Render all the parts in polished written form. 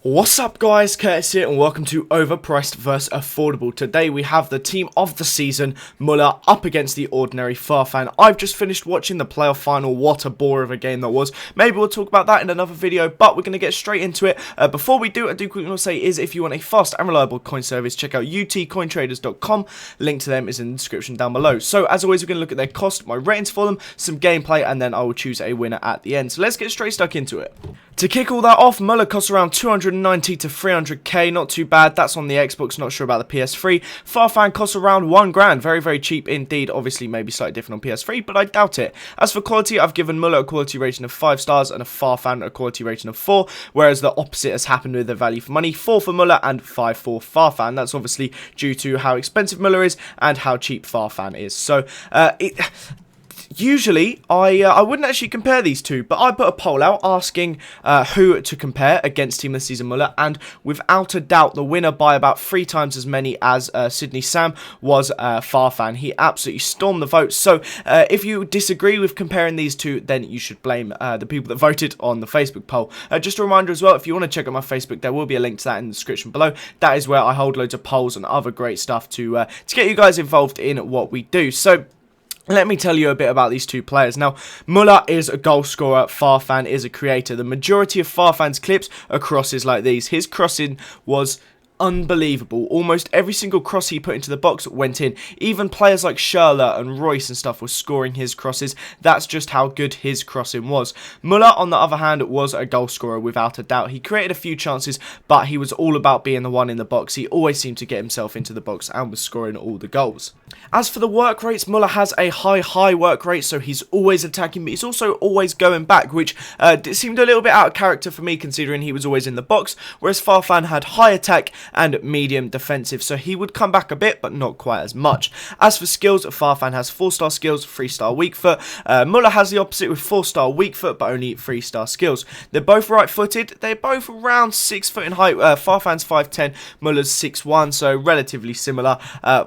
What's up guys, Curtis here and welcome to Overpriced vs Affordable. Today we have the team of the season, Muller, up against the ordinary Farfan. I've just finished watching the playoff final. What a bore of a game that was. Maybe we'll talk about that in another video, but we're going to get straight into it. Before we do, I do quickly want to say is if you want a fast and reliable coin service, check out utcointraders.com. Link to them is in the description down below. So as always, we're going to look at their cost, my ratings for them, some gameplay, and then I will choose a winner at the end. So let's get straight stuck into it. To kick all that off, Muller costs around 290 to 300k, not too bad. That's on the Xbox, not sure about the PS3. Farfan costs around 1 grand, very cheap indeed. Obviously, maybe slightly different on PS3, but I doubt it. As for quality, I've given Muller a quality rating of 5 stars and a Farfan a quality rating of 4, whereas the opposite has happened with the value for money, 4 for Muller and 5 for Farfan. That's obviously due to how expensive Muller is and how cheap Farfan is. So, usually, I wouldn't actually compare these two, but I put a poll out asking who to compare against Team of the Season Muller, and without a doubt, the winner by about 3 times as many as Sydney Sam was Farfan. He absolutely stormed the vote, so if you disagree with comparing these two, then you should blame the people that voted on the Facebook poll. Just a reminder as well, if you want to check out my Facebook, there will be a link to that in the description below. That is where I hold loads of polls and other great stuff to get you guys involved in what we do. So, let me tell you a bit about these two players. Now, Muller is a goal scorer, Farfan is a creator. The majority of Farfan's clips are crosses like these. His crossing was unbelievable. Almost every single cross he put into the box went in. Even players like Schürrle and Royce and stuff were scoring his crosses. That's just how good his crossing was. Muller, on the other hand, was a goal scorer without a doubt. He created a few chances, but he was all about being the one in the box. He always seemed to get himself into the box and was scoring all the goals. As for the work rates, Muller has a high work rate, so he's always attacking, but he's also always going back, which seemed a little bit out of character for me considering he was always in the box, whereas Farfan had high attack and medium defensive, so he would come back a bit, but not quite as much. As for skills, Farfan has 4-star skills, 3-star weak foot. Muller has the opposite with 4-star weak foot, but only 3-star skills. They're both right-footed. They're both around 6 foot in height. Farfan's 5'10", Muller's 6'1", so relatively similar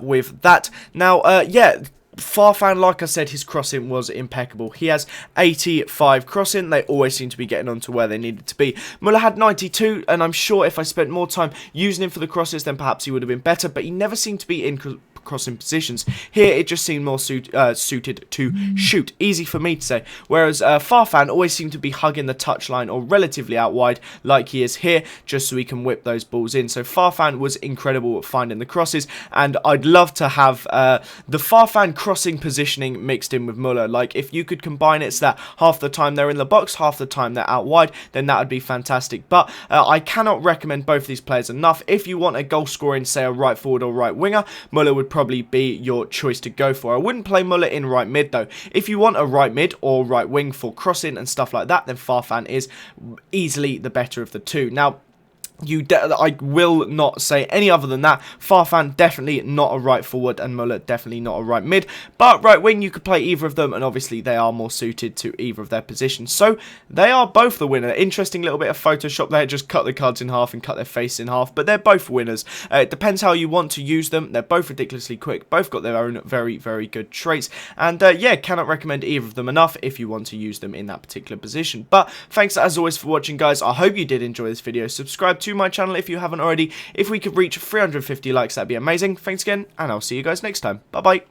with that. Now, yeah, Farfan, like I said, his crossing was impeccable. He has 85 crossing. They always seem to be getting on to where they needed to be. Muller had 92, and I'm sure if I spent more time using him for the crosses, then perhaps he would have been better, but he never seemed to be in crossing positions. Here, it just seemed more suited to shoot. Easy for me to say. Whereas Farfan always seemed to be hugging the touchline or relatively out wide, like he is here, just so he can whip those balls in. So Farfan was incredible at finding the crosses, and I'd love to have the Farfan crossing positioning mixed in with Muller. Like, if you could combine it so that half the time they're in the box, half the time they're out wide, then that would be fantastic. But I cannot recommend both these players enough. If you want a goal scoring, say a right forward or right winger, Muller would probably be your choice to go for. I wouldn't play Muller in right mid though. If you want a right mid or right wing for crossing and stuff like that, then Farfan is easily the better of the two. Now, I will not say any other than that. Farfan definitely not a right forward and Muller definitely not a right mid, but right wing you could play either of them, and obviously they are more suited to either of their positions, so they are both the winner. Interesting little bit of Photoshop there, just cut the cards in half and cut their face in half, but they're both winners. It depends how you want to use them. They're both ridiculously quick, both got their own very good traits, and yeah, cannot recommend either of them enough if you want to use them in that particular position. But thanks as always for watching, guys. I hope you did enjoy this video. Subscribe to my channel if you haven't already. If we could reach 350 likes, that'd be amazing. Thanks again, and I'll see you guys next time. Bye bye.